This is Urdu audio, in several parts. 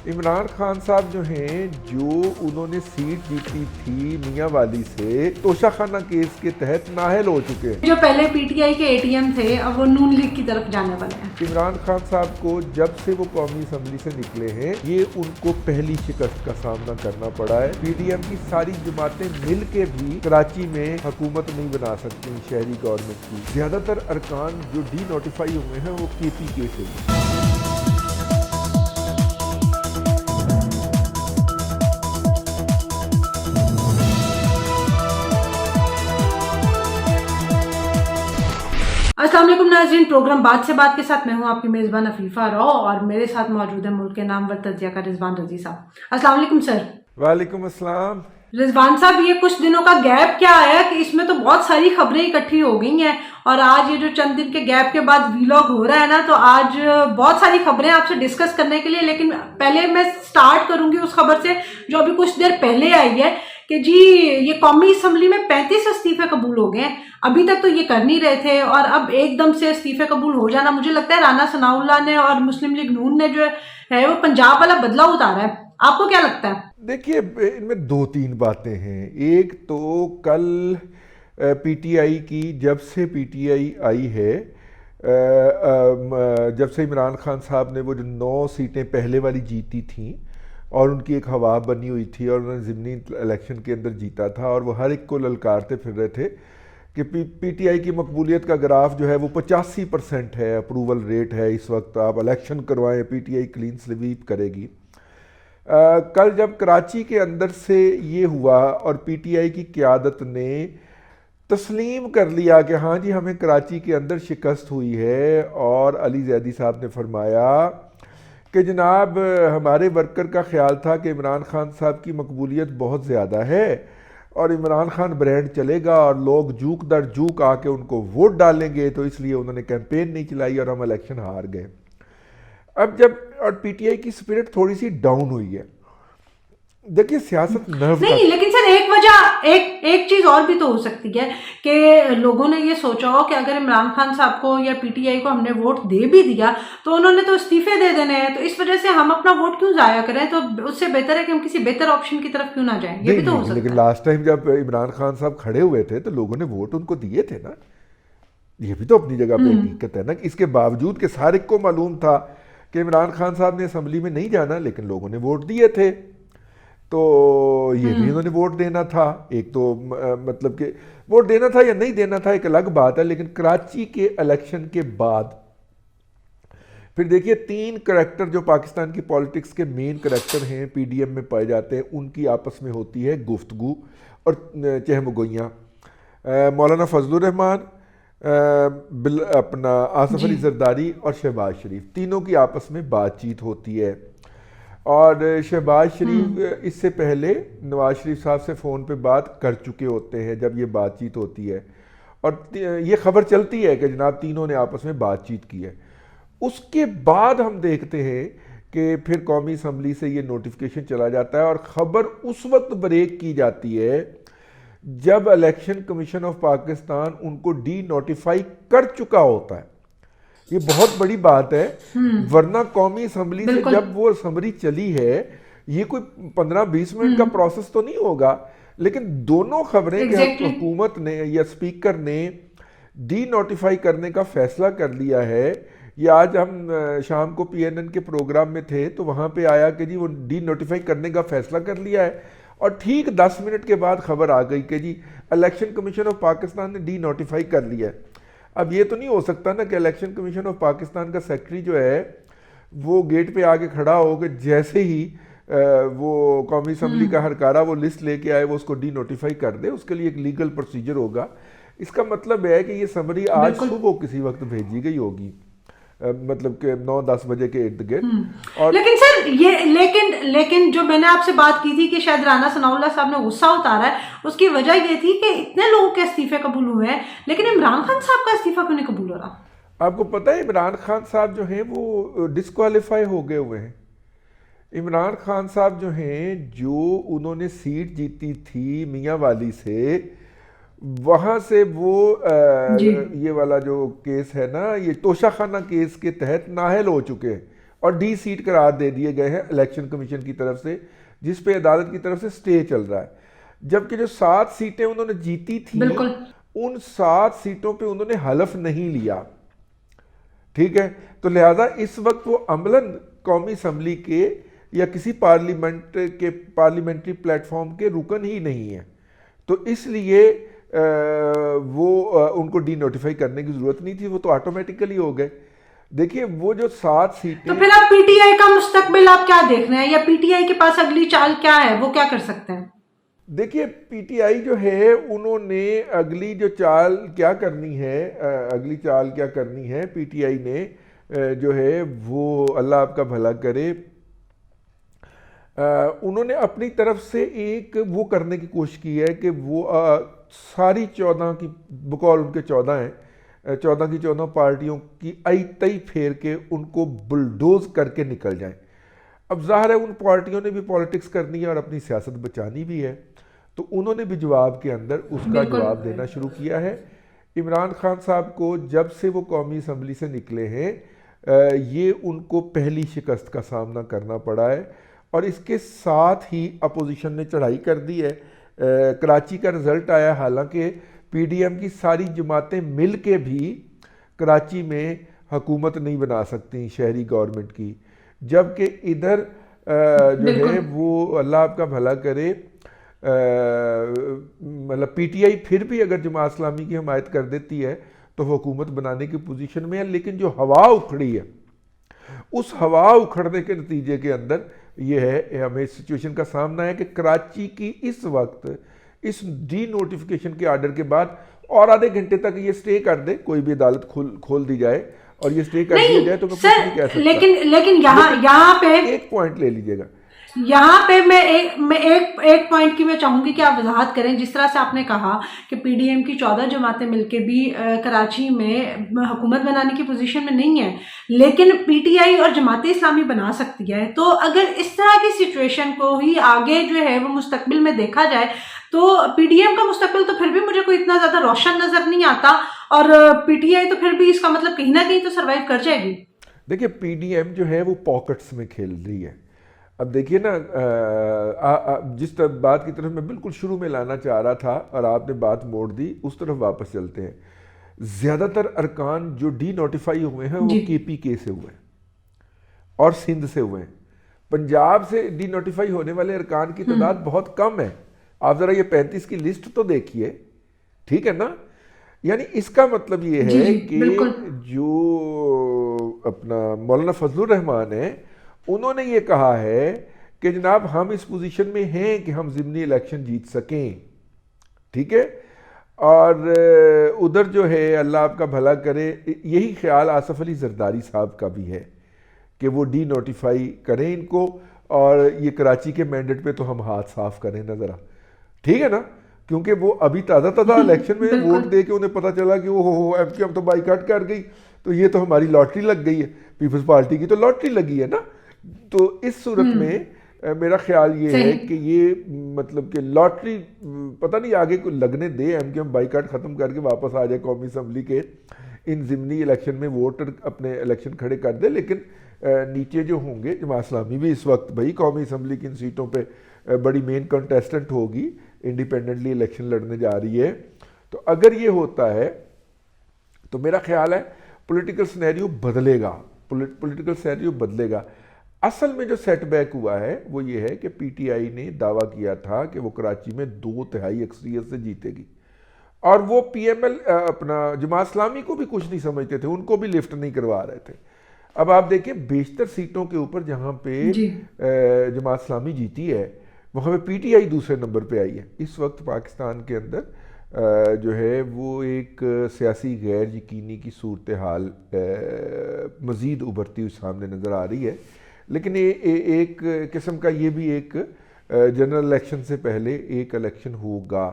عمران خان صاحب جو ہیں، جو انہوں نے سیٹ جیتی تھی میاں والی سے، توشہ خانہ کیس کے تحت نااہل ہو چکے ہیں۔ جو پہلے پی ٹی آئی کے اے ٹی ایم تھے اب وہ نون لیگ کی طرف جانے والے ہیں۔ عمران خان صاحب کو جب سے وہ قومی اسمبلی سے نکلے ہیں، یہ ان کو پہلی شکست کا سامنا کرنا پڑا ہے۔ پی ڈی ایم کی ساری جماعتیں مل کے بھی کراچی میں حکومت نہیں بنا سکتی شہری گورنمنٹ کی۔ زیادہ تر ارکان جو ڈی نوٹیفائی ہوئے ہیں وہ کے پی کے سے۔ السلام علیکم ناظرین، پروگرام بات سے بات کے ساتھ میں ہوں آپ کی میزبان عفیفہ رو، اور میرے ساتھ موجود ہے ملک کے نامور تجزیہ کا رضوان رضی صاحب۔ السلام علیکم سر۔ وعلیکم السلام۔ رضوان صاحب، یہ کچھ دنوں کا گیپ کیا آیا کہ اس میں تو بہت ساری خبریں اکٹھی ہو گئی ہیں، اور آج یہ جو چند دن کے گیپ کے بعد ویلاگ ہو رہا ہے نا، تو آج بہت ساری خبریں آپ سے ڈسکس کرنے کے لیے، لیکن پہلے میں سٹارٹ کروں گی اس خبر سے جو ابھی کچھ دیر پہلے آئی ہے کہ جی یہ قومی اسمبلی میں 35 استعفے قبول ہو گئے ہیں۔ ابھی تک تو یہ کر نہیں رہے تھے، اور اب ایک دم سے استعفے قبول ہو جانا، مجھے لگتا ہے رانا ثناء اللہ نے اور مسلم لیگ نون نے جو ہے وہ پنجاب والا بدلہ اتارا ہے۔ آپ کو کیا لگتا ہے؟ دیکھیے، ان میں دو تین باتیں ہیں۔ ایک تو کل پی ٹی آئی کی، جب سے پی ٹی آئی آئی ہے، جب سے عمران خان صاحب نے وہ جو 9 سیٹیں پہلے والی جیتی تھیں اور ان کی ایک ہوا بنی ہوئی تھی اور انہوں نے ضمنی الیکشن کے اندر جیتا تھا، اور وہ ہر ایک کو للکارتے پھر رہے تھے کہ پی ٹی آئی کی مقبولیت کا گراف جو ہے وہ 85% ہے، اپروول ریٹ ہے اس وقت، آپ الیکشن کروائیں P T I clean sweep کرے گی۔ کل جب کراچی کے اندر سے یہ ہوا اور پی ٹی آئی کی قیادت نے تسلیم کر لیا کہ ہاں جی ہمیں کراچی کے اندر شکست ہوئی ہے، اور علی زیدی صاحب نے فرمایا کہ جناب ہمارے ورکر کا خیال تھا کہ عمران خان صاحب کی مقبولیت بہت زیادہ ہے اور عمران خان برانڈ چلے گا اور لوگ جوک در جوک آ کے ان کو ووٹ ڈالیں گے، تو اس لیے انہوں نے کیمپین نہیں چلائی اور ہم الیکشن ہار گئے۔ اب جب اور پی ٹی آئی کی اسپرٹ تھوڑی سی ڈاؤن ہوئی ہے۔ دیکھیے سیاست نرو کا نہیں، لیکن سر ایک وجہ ایک چیز اور بھی تو ہو سکتی ہے کہ لوگوں نے یہ سوچا ہو کہ اگر عمران خان صاحب کو یا پی ٹی آئی کو ہم نے ووٹ دے بھی دیا تو انہوں نے تو استعفے دے دینے ہیں، تو اس وجہ سے ہم اپنا ووٹ کیوں ضائع کریں، تو اس سے بہتر ہے کہ ہم کسی بہتر آپشن کی طرف کیوں نہ جائیں۔ یہ بھی تو ہو سکتا ہے۔ لیکن لاسٹ ٹائم جب عمران خان صاحب کھڑے ہوئے تھے تو لوگوں نے ووٹ ان کو دیے تھے نا، یہ بھی تو اپنی جگہ پہ حقیقت ہے نا۔ اس کے باوجود کہ سارے کو معلوم تھا کہ عمران خان صاحب نے اسمبلی میں نہیں جانا، لیکن لوگوں نے ووٹ دیے تھے، تو یہ بھی انہوں نے ووٹ دینا تھا۔ ایک تو مطلب کہ ووٹ دینا تھا یا نہیں دینا تھا ایک الگ بات ہے، لیکن کراچی کے الیکشن کے بعد پھر دیکھیے 3 کریکٹر جو پاکستان کی پولیٹکس کے مین کریکٹر ہیں، پی ڈی ایم میں پائے جاتے ہیں، ان کی آپس میں ہوتی ہے گفتگو اور چہم گوئیاں۔ مولانا فضل الرحمان، اپنا آصف علی زرداری اور شہباز شریف، تینوں کی آپس میں بات چیت ہوتی ہے، اور شہباز شریف اس سے پہلے نواز شریف صاحب سے فون پہ بات کر چکے ہوتے ہیں جب یہ بات چیت ہوتی ہے، اور یہ خبر چلتی ہے کہ جناب تینوں نے آپس میں بات چیت کی ہے۔ اس کے بعد ہم دیکھتے ہیں کہ پھر قومی اسمبلی سے یہ نوٹیفیکیشن چلا جاتا ہے، اور خبر اس وقت بریک کی جاتی ہے جب الیکشن کمیشن آف پاکستان ان کو ڈی نوٹیفائی کر چکا ہوتا ہے۔ یہ بہت بڑی بات ہے، ورنہ قومی اسمبلی سے جب وہ اسمبلی چلی ہے یہ کوئی 15-20 منٹ کا پروسیس تو نہیں ہوگا، لیکن دونوں خبریں کہ حکومت نے یا اسپیکر نے ڈی نوٹیفائی کرنے کا فیصلہ کر لیا ہے۔ یہ آج ہم شام کو پی این این کے پروگرام میں تھے تو وہاں پہ آیا کہ جی وہ ڈی نوٹیفائی کرنے کا فیصلہ کر لیا ہے، اور ٹھیک 10 منٹ کے بعد خبر آ گئی کہ جی الیکشن کمیشن آف پاکستان نے ڈی نوٹیفائی کر لیا ہے۔ اب یہ تو نہیں ہو سکتا نا کہ الیکشن کمیشن آف پاکستان کا سیکرٹری جو ہے وہ گیٹ پہ آگے کھڑا ہو کہ جیسے ہی وہ قومی اسمبلی کا ہرکارہ وہ لسٹ لے کے آئے وہ اس کو ڈی نوٹیفائی کر دے۔ اس کے لیے ایک لیگل پروسیجر ہوگا۔ اس کا مطلب ہے کہ یہ سمری آج صبح کسی وقت بھیجی گئی ہوگی، مطلب کہ 9-10 بجے کے ارد گرد۔ لیکن سر لیکن جو میں نے آپ سے بات کی تھی کہ شاید رانا ثناء اللہ صاحب نے غصہ اتارا ہے، اس کی وجہ یہ تھی کہ اتنے لوگوں کے استعفے قبول ہوئے ہیں لیکن عمران خان صاحب کا استعفیٰ کیوں نہیں قبول ہو رہا؟ آپ کو پتہ ہے عمران خان صاحب جو ہیں وہ ڈسکوالیفائی ہو گئے ہوئے ہیں۔ عمران خان صاحب جو ہیں، جو انہوں نے سیٹ جیتی تھی میاں والی سے، وہاں سے وہ یہ والا جو کیس ہے نا، یہ توشہ خانہ کیس کے تحت نااہل ہو چکے ہیں، اور ڈی سیٹ قرار دے دیے گئے ہیں الیکشن کمیشن کی طرف سے، جس پہ عدالت کی طرف سے سٹے چل رہا ہے۔ جبکہ جو 7 سیٹیں انہوں نے جیتی تھیں، ان 7 سیٹوں پہ انہوں نے حلف نہیں لیا، ٹھیک ہے؟ تو لہٰذا اس وقت وہ عملاً قومی اسمبلی کے یا کسی پارلیمنٹری پلیٹ فارم کے رکن ہی نہیں ہیں، تو اس لیے وہ ان کو ڈی نوٹیفائی کرنے کی ضرورت نہیں تھی، وہ تو آٹومیٹیکلی ہو گئے۔ دیکھیے وہ جو 7 سیٹیں، تو پھر آپ پی ٹی آئی کا مستقبل آپ کیا دیکھ رہے ہیں، یا پی ٹی آئی کے پاس اگلی چال کیا ہے، وہ کیا کر سکتے ہیں؟ دیکھیے پی ٹی آئی جو ہے انہوں نے اگلی جو چال کیا کرنی ہے، پی ٹی آئی نے جو ہے وہ اللہ آپ کا بھلا کرے، انہوں نے اپنی طرف سے ایک وہ کرنے کی کوشش کی ہے کہ وہ ساری 14 کی بقول ان کے 14 ہیں، 14 کی 14 پارٹیوں کی تئی پھیر کے ان کو بلڈوز کر کے نکل جائیں۔ اب ظاہر ہے ان پارٹیوں نے بھی پالیٹکس کرنی ہے اور اپنی سیاست بچانی بھی ہے، تو انہوں نے بھی جواب کے اندر اس کا جواب دینا شروع کیا ہے۔ عمران خان صاحب کو جب سے وہ قومی اسمبلی سے نکلے ہیں یہ ان کو پہلی شکست کا سامنا کرنا پڑا ہے، اور اس کے ساتھ ہی اپوزیشن نے چڑھائی کر دی ہے۔ کراچی کا رزلٹ آیا، حالانکہ پی ڈی ایم کی ساری جماعتیں مل کے بھی کراچی میں حکومت نہیں بنا سکتی شہری گورنمنٹ کی، جبکہ ادھر جو ہے وہ اللہ آپ کا بھلا کرے مطلب پی ٹی آئی پھر بھی اگر جماعت اسلامی کی حمایت کر دیتی ہے تو وہ حکومت بنانے کی پوزیشن میں ہے، لیکن جو ہوا اکھڑی ہے اس ہوا اکھڑنے کے نتیجے کے اندر یہ ہے ہمیں اس سچویشن کا سامنا ہے کہ کراچی کی اس وقت اس ڈی نوٹیفیکیشن کے آرڈر کے بعد اور آدھے گھنٹے تک یہ سٹے کر دے، کوئی بھی عدالت کھول دی جائے اور یہ سٹے کر دیا جائے تو میں کچھ نہیں کہہ سکتا۔ لیکن یہاں پہ ایک پوائنٹ لے لیجئے گا، یہاں پہ میں ایک پوائنٹ کی میں چاہوں گی کہ آپ وضاحت کریں۔ جس طرح سے آپ نے کہا کہ پی ڈی ایم کی 14 جماعتیں مل کے بھی کراچی میں حکومت بنانے کی پوزیشن میں نہیں ہے، لیکن پی ٹی آئی اور جماعت اسلامی بنا سکتی ہے، تو اگر اس طرح کی سچویشن کو ہی آگے جو ہے وہ مستقبل میں دیکھا جائے تو پی ڈی ایم کا مستقبل تو پھر بھی مجھے کوئی اتنا زیادہ روشن نظر نہیں آتا، اور پی ٹی آئی تو پھر بھی اس کا مطلب کہیں نہ کہیں تو سروائیو کر جائے گی۔ دیکھیے پی ڈی ایم جو ہے وہ پاکٹس میں کھیل رہی ہے۔ اب دیکھیے نا جس بات کی طرف میں بالکل شروع میں لانا چاہ رہا تھا اور آپ نے بات موڑ دی، اس طرف واپس چلتے ہیں۔ زیادہ تر ارکان جو ڈی نوٹیفائی ہوئے ہیں وہ کے پی کے سے ہوئے ہیں اور سندھ سے ہوئے ہیں۔ پنجاب سے ڈی نوٹیفائی ہونے والے ارکان کی تعداد بہت کم ہے۔ آپ ذرا یہ 35 کی لسٹ تو دیکھیے، ٹھیک ہے نا؟ یعنی اس کا مطلب یہ ہے کہ جو اپنا مولانا فضل الرحمان ہے انہوں نے یہ کہا ہے کہ جناب ہم اس پوزیشن میں ہیں کہ ہم ضمنی الیکشن جیت سکیں، ٹھیک ہے؟ اور ادھر جو ہے اللہ آپ کا بھلا کرے، یہی خیال آصف علی زرداری صاحب کا بھی ہے کہ وہ ڈی نوٹیفائی کریں ان کو، اور یہ کراچی کے مینڈیٹ پہ تو ہم ہاتھ صاف کریں نہ ذرا، ٹھیک ہے نا؟ کیونکہ وہ ابھی تازہ الیکشن میں ووٹ دے کے انہیں پتہ چلا کہ وہ ایم کیو ایم تو بائیکاٹ کر گئی، تو یہ تو ہماری لاٹری لگ گئی ہے، پیپلز پارٹی کی تو لاٹری لگی ہے نا۔ تو اس صورت میں میرا خیال یہ ہے کہ یہ مطلب کہ لاٹری پتہ نہیں آگے کو لگنے دے، ایم کیو ایم بائیکاٹ ختم کر کے واپس آ جائے قومی اسمبلی کے ان ضمنی الیکشن میں ووٹر اپنے الیکشن کھڑے کر دے، لیکن نیچے جو ہوں گے جماعت اسلامی بھی اس وقت بھائی قومی اسمبلی کی ان سیٹوں پہ بڑی مین کنٹیسٹنٹ ہوگی، انڈیپینڈنٹلی الیکشن لڑنے جا رہی ہے، تو اگر یہ ہوتا ہے تو میرا خیال ہے پولیٹیکل سینیریو بدلے گا۔ اصل میں جو سیٹ بیک ہوا ہے وہ یہ ہے کہ پی ٹی آئی نے دعویٰ کیا تھا کہ وہ کراچی میں 2/3 اکثریت سے جیتے گی، اور وہ پی ایم ایل اپنا جماعت اسلامی کو بھی کچھ نہیں سمجھتے تھے، ان کو بھی لفٹ نہیں کروا رہے تھے۔ اب آپ دیکھیں بیشتر سیٹوں کے اوپر جہاں پہ جماعت اسلامی جیتی ہے وہاں پہ پی ٹی آئی دوسرے نمبر پہ آئی ہے۔ اس وقت پاکستان کے اندر جو ہے وہ ایک سیاسی غیر یقینی کی صورتحال مزید ابھرتی ہوئی سامنے نظر آ رہی ہے، لیکن ایک قسم کا یہ بھی ایک جنرل الیکشن سے پہلے ایک الیکشن ہوگا،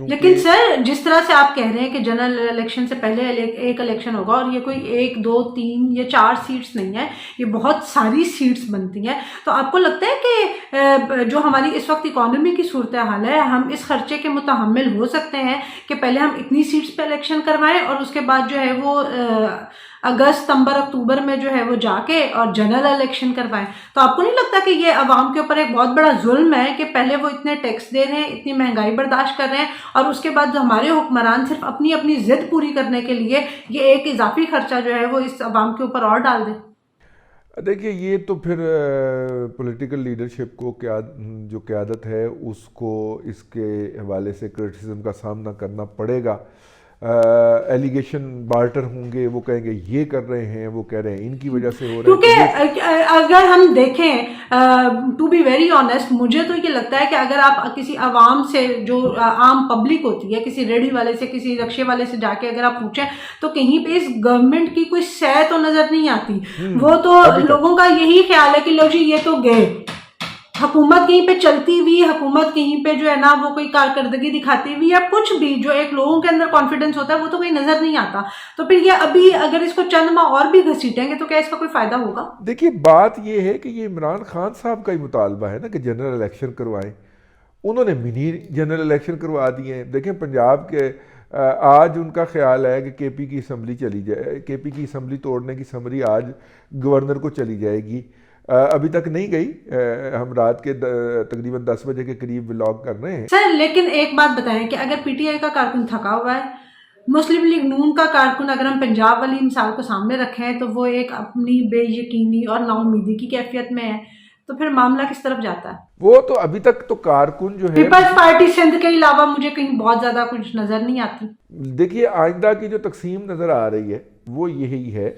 لیکن سر جس طرح سے آپ کہہ رہے ہیں کہ جنرل الیکشن سے پہلے ایک الیکشن ہوگا، اور یہ کوئی 1 2 3 یا 4 سیٹس نہیں ہے، یہ بہت ساری سیٹس بنتی ہیں، تو آپ کو لگتا ہے کہ جو ہماری اس وقت اکانومی کی صورتحال ہے ہم اس خرچے کے متحمل ہو سکتے ہیں کہ پہلے ہم اتنی سیٹس پہ الیکشن کروائیں اور اس کے بعد جو ہے وہ اگست ستمبر اکتوبر میں جو ہے وہ جا کے اور جنرل الیکشن کروائیں. تو آپ کو نہیں لگتا کہ یہ عوام کے اوپر ایک بہت بڑا ظلم ہے کہ پہلے وہ اتنے ٹیکس دے رہے ہیں, اتنی مہنگائی برداشت کر رہے ہیں, اور اس کے بعد جو ہمارے حکمران صرف اپنی اپنی ضد پوری کرنے کے لیے یہ ایک اضافی خرچہ جو ہے وہ اس عوام کے اوپر اور ڈال دیں؟ دیکھیے یہ تو پھر پولیٹیکل لیڈرشپ کو جو قیادت ہے اس کو اس کے حوالے سے کرٹیسزم کا سامنا کرنا پڑے گا. ایلیگیشن بارٹر ہوں گے, وہ کہیں گے یہ کر رہے ہیں, وہ کہہ رہے ہیں ان کی وجہ سے ہو رہا ہے. کیونکہ اگر ہم دیکھیں ٹو بی ویری آنیسٹ, مجھے تو یہ لگتا ہے کہ اگر آپ کسی عوام سے جو عام پبلک ہوتی ہے, کسی ریڑھی والے سے, کسی رکشے والے سے جا کے اگر آپ پوچھیں تو کہیں پہ اس گورنمنٹ کی کوئی سہ تو نظر نہیں آتی. وہ تو لوگوں کا یہی خیال ہے کہ لو جی یہ تو گئے, حکومت کہیں پہ چلتی ہوئی, حکومت کہیں پہ جو ہے نا وہ کوئی کارکردگی دکھاتی ہوئی یا کچھ بھی جو ایک لوگوں کے اندر کانفیڈنس ہوتا ہے وہ تو کہیں نظر نہیں آتا. تو پھر یہ ابھی اگر اس کو چند ماہ اور بھی گھسیٹیں گے تو کیا اس کا کوئی فائدہ ہوگا؟ دیکھیے بات یہ ہے کہ یہ عمران خان صاحب کا ہی مطالبہ ہے نا کہ جنرل الیکشن کروائیں. انہوں نے منی جنرل الیکشن کروا دیے ہیں. دیکھیں پنجاب کے آج ان کا خیال ہے کہ کے پی کی اسمبلی چلی جائے, کے پی کی اسمبلی توڑنے کی سمری آج گورنر کو چلی جائے گی. ابھی تک نہیں گئی, ہم رات کے تقریباً 10 بجے کے قریب ولاگ کر رہے ہیں سر. لیکن ایک بات بتائیں کہ اگر پی ٹی آئی کا کارکن تھکا ہوا ہے, مسلم لیگ نون کا کارکن اگر ہم پنجاب والی مثال کو سامنے رکھیں تو وہ ایک اپنی بے یقینی اور نا امیدی کی کیفیت میں ہے, تو پھر معاملہ کس طرف جاتا ہے؟ وہ تو ابھی تک تو کارکن جو ہے پیپلز پارٹی سندھ کے علاوہ مجھے کہیں بہت زیادہ کچھ نظر نہیں آتی. دیکھیے آئندہ کی جو تقسیم نظر آ رہی ہے وہ یہی ہے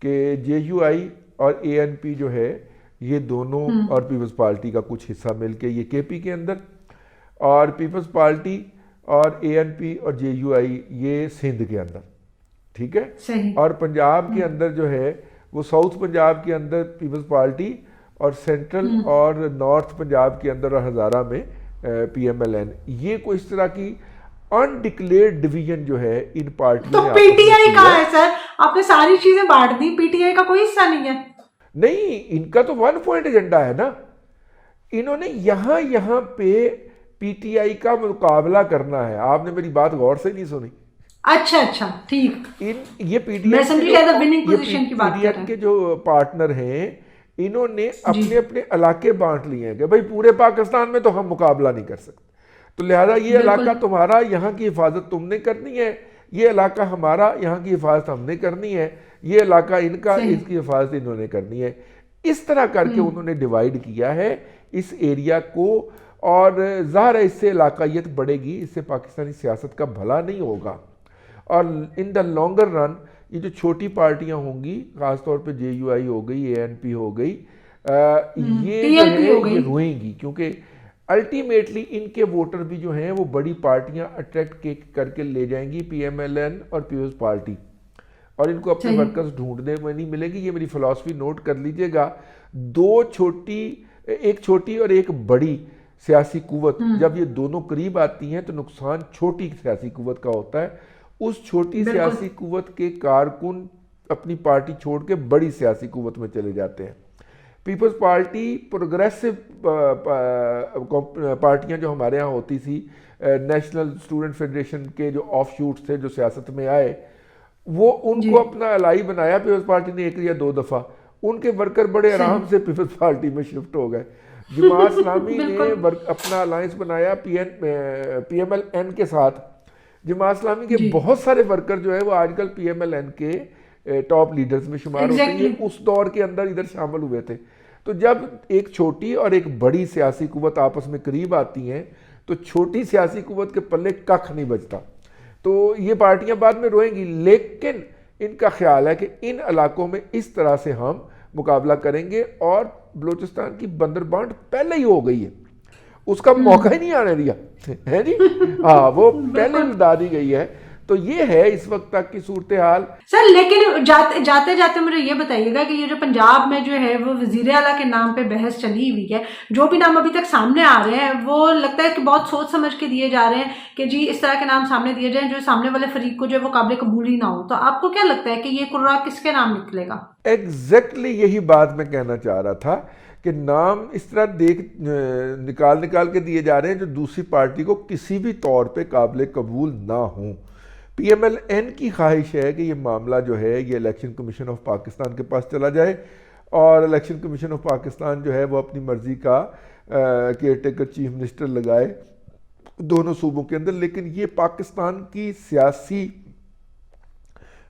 کہ جے یو آئی اور اے این پی جو ہے یہ دونوں اور پیپلز پارٹی کا کچھ حصہ مل کے یہ کے پی کے اندر, اور پیپلز پارٹی اور اے این پی اور جے یو آئی یہ سندھ کے اندر, ٹھیک ہے. اور پنجاب کے اندر جو ہے وہ ساؤتھ پنجاب کے اندر پیپلز پارٹی اور سینٹرل اور نارتھ پنجاب کے اندر اور ہزارہ میں پی ایم ایل این. یہ کوئی اس طرح کی انڈکلیئرڈ ڈویژن جو ہے ان پارٹیوں تو پی ٹی آئی کہاں ہے سر؟ آپ نے ساری چیزیں بانٹ دی, پی ٹی آئی کا کوئی حصہ نہیں ہے. نہیں, ان کا تو 1 پوائنٹ ایجنڈا ہے نا. انہوں نے یہاں پہ پی ٹی آئی کا مقابلہ کرنا ہے. آپ نے میری بات غور سے نہیں سنی. اچھا ٹھیک. یہ پی ٹی آئی کے جو پارٹنر ہیں انہوں نے اپنے علاقے بانٹ لیے ہیں کہ بھائی پورے پاکستان میں تو ہم مقابلہ نہیں کر سکتے, تو لہذا یہ علاقہ تمہارا, یہاں کی حفاظت تم نے کرنی ہے, یہ علاقہ ہمارا, یہاں کی حفاظت ہم نے کرنی ہے, یہ علاقہ ان کا, اس کی حفاظت انہوں نے کرنی ہے. اس طرح کر کے انہوں نے ڈیوائیڈ کیا ہے اس ایریا کو, اور ظاہر ہے اس سے علاقائیت بڑھے گی, اس سے پاکستانی سیاست کا بھلا نہیں ہوگا. اور ان دا لانگر رن یہ جو چھوٹی پارٹیاں ہوں گی, خاص طور پہ جے یو آئی ہو گئی, اے این پی ہو گئی, یہ روئیں گی, کیونکہ الٹیمیٹلی ان کے ووٹر بھی جو ہیں وہ بڑی پارٹیاں اٹریکٹ کر کے لے جائیں گی, پی ایم ایل این اور پیپلز پارٹی, اور ان کو اپنے ورکرز ڈھونڈنے میں نہیں ملے گی. یہ میری فلسفی نوٹ کر لیجئے گا. ایک چھوٹی اور ایک بڑی سیاسی قوت جب یہ دونوں قریب آتی ہیں تو نقصان چھوٹی سیاسی قوت کا ہوتا ہے. اس چھوٹی سیاسی قوت کے کارکن اپنی پارٹی چھوڑ کے بڑی سیاسی قوت میں چلے جاتے ہیں. پیپلز پارٹی پروگریسو پارٹیاں جو ہمارے ہاں ہوتی تھی, نیشنل اسٹوڈنٹ فیڈریشن کے جو آف شوٹس تھے جو سیاست میں آئے, وہ ان کو اپنا الائی بنایا پیپلز پارٹی نے 1 یا 2 دفعہ. ان کے ورکر بڑے آرام سے پیپلز پارٹی میں شفٹ ہو گئے. جماعت اسلامی نے اپنا الائنس بنایا پی ایم ایل این کے ساتھ. جماعت اسلامی کے بہت سارے ورکر جو ہے وہ آج کل پی ایم ایل این کے ٹاپ لیڈرز میں شمار ہوتے ہیں. اس دور کے اندر ادھر شامل ہوئے تھے. تو جب ایک چھوٹی اور ایک بڑی سیاسی قوت آپس میں قریب آتی ہیں تو چھوٹی سیاسی قوت کے پلے ککھ نہیں بچتا. تو یہ پارٹیاں بعد میں روئیں گی, لیکن ان کا خیال ہے کہ ان علاقوں میں اس طرح سے ہم مقابلہ کریں گے. اور بلوچستان کی بندر بانٹ پہلے ہی ہو گئی ہے, اس کا موقع ہی نہیں آنے دیا ہے جی. ہاں وہ پہلے بتا دی گئی ہے. تو یہ ہے اس وقت تک کی صورتحال. سر لیکن جاتے جاتے مجھے یہ بتائیے گا کہ یہ جو پنجاب میں جو ہے وہ وزیر اعلیٰ کے نام پہ بحث چلی ہوئی ہے, جو بھی نام ابھی تک سامنے آ رہے ہیں وہ لگتا ہے کہ بہت سوچ سمجھ کے دیے جا رہے ہیں کہ جی اس طرح کے نام سامنے دیے جائیں جو سامنے والے فریق کو جو ہے وہ قابل قبول ہی نہ ہو. تو آپ کو کیا لگتا ہے کہ یہ قرہ کس کے نام نکلے گا؟ ایگزیکٹلی یہی بات میں کہنا چاہ رہا تھا کہ نام اس طرح نکال کے دیے جا رہے ہیں جو دوسری پارٹی کو کسی بھی طور پہ قابل قبول نہ ہوں. پی ایم ایل این کی خواہش ہے کہ یہ معاملہ جو ہے یہ الیکشن کمیشن آف پاکستان کے پاس چلا جائے اور الیکشن کمیشن آف پاکستان جو ہے وہ اپنی مرضی کا کیئر ٹیکر چیف منسٹر لگائے دونوں صوبوں کے اندر. لیکن یہ پاکستان کی سیاسی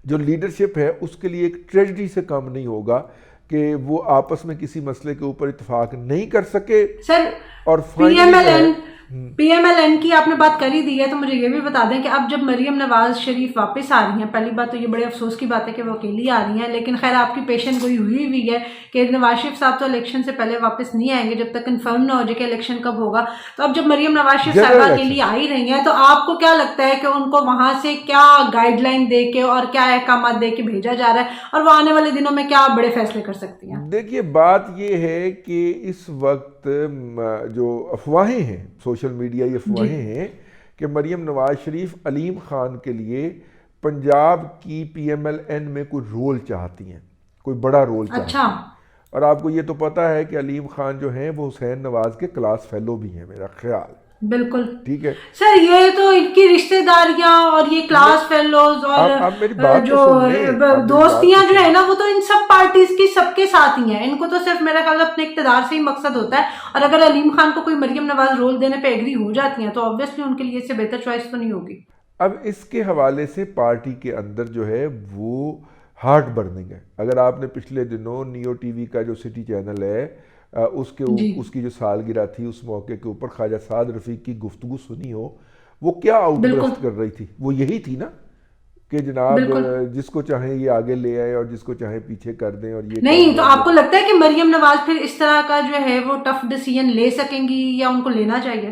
جو لیڈرشپ ہے اس کے لیے ایک ٹریجڈی سے کم نہیں ہوگا کہ وہ آپس میں کسی مسئلے کے اوپر اتفاق نہیں کر سکے. سر اور پی ایم ایل این کی آپ نے بات کر ہی دی ہے تو مجھے یہ بھی بتا دیں کہ اب جب مریم نواز شریف واپس آ رہی ہیں، پہلی بات تو یہ بڑے افسوس کی بات ہے کہ وہ اکیلی آ رہی ہیں، لیکن خیر آپ کی پیشن گوئی ہوئی ہے کہ نواز شریف صاحب تو الیکشن سے پہلے واپس نہیں آئیں گے جب تک کنفرم نہ ہو جائے کہ الیکشن کب ہوگا. تو اب جب مریم نواز شریف صاحبہ اکیلی آ ہی رہی ہیں تو آپ کو کیا لگتا ہے کہ ان کو وہاں سے کیا گائیڈ لائن دے کے اور کیا احکامات دے کے بھیجا جا رہا ہے اور وہ آنے والے دنوں میں کیا بڑے فیصلے کر سکتی ہیں؟ دیکھیے بات یہ ہے کہ اس وقت جو افواہیں ہیں سوشل میڈیا یہ افواہیں ہیں کہ مریم نواز شریف علیم خان کے لیے پنجاب کی پی ایم ایل این میں کوئی رول چاہتی ہیں، کوئی بڑا رول چاہتی ہیں. اور آپ کو یہ تو پتا ہے کہ علیم خان جو ہیں وہ حسین نواز کے کلاس فیلو بھی ہیں میرا خیال. بالکل ٹھیک ہے سر، یہ تو ان کی رشتہ داریاں اور یہ کلاس فیلوز اور جو دوستیاں جو ہے نا وہ تو ان سب پارٹیز کی سب کے ساتھ ہی ہیں. ان کو تو صرف میرا خیال اپنے اقتدار سے ہی مقصد ہوتا ہے، اور اگر علیم خان کو کوئی مریم نواز رول دینے پہ ایگری ہو جاتی ہیں تو آبویسلی ان کے لیے اس سے بہتر چوائس تو نہیں ہوگی. اب اس کے حوالے سے پارٹی کے اندر جو ہے وہ ہارٹ برننگ ہے. اگر آپ نے پچھلے دنوں نیو ٹی وی کا جو سٹی چینل ہے اس کی جو سالگرہ تھی اس موقع کے اوپر خواجہ سعد رفیق کی گفتگو سنی ہو، وہ کیا آؤٹ برسٹ کر رہی تھی؟ وہ یہی تھی نا کہ جناب جس کو چاہیں یہ آگے لے آئے اور جس کو چاہیں پیچھے کر دیں. اور یہ نہیں تو آپ کو لگتا ہے کہ مریم نواز پھر اس طرح کا جو ہے وہ ٹف ڈیسیژن لے سکیں گی یا ان کو لینا چاہیے؟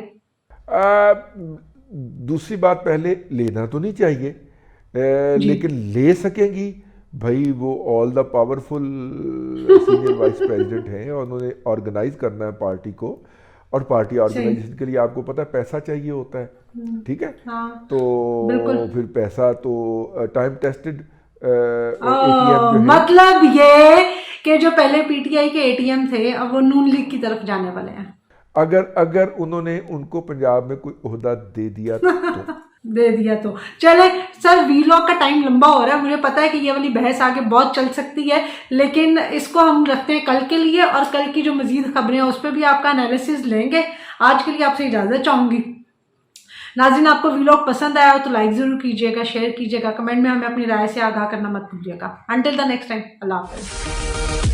دوسری بات، پہلے لینا تو نہیں چاہیے لیکن لے سکیں گی. بھائی وہ all the powerful senior vice president ہیں اور انہوں نے آرگنائز کرنا ہے پارٹی کو، اور پارٹی آرگنائزیشن کے لیے آپ کو پتہ ہے پیسہ چاہیے ہوتا ہے. ٹھیک ہے، تو پھر پیسہ تو ٹائم ٹیسٹڈ مطلب یہ کہ جو پہلے پی ٹی آئی کے اے ٹی ایم تھے اب وہ نون لیگ کی طرف جانے والے ہیں. اگر انہوں نے ان کو پنجاب میں کوئی عہدہ دے دیا تو چلے سر، وی لاگ کا ٹائم لمبا ہو رہا ہے، مجھے پتا ہے کہ یہ والی بحث آگے بہت چل سکتی ہے، لیکن اس کو ہم رکھتے ہیں کل کے لیے، اور کل کی جو مزید خبریں ہیں اس پہ بھی آپ کا انالیسز لیں گے. آج کے لیے آپ سے اجازت چاہوں گی. ناظرین، آپ کو وی لاگ پسند آیا ہو تو لائک ضرور کیجیے گا، شیئر کیجیے گا، کمنٹ میں ہمیں اپنی رائے سے آگاہ کرنا مت بھولیے گا. انٹل دا نیکسٹ ٹائم، اللہ حافظ.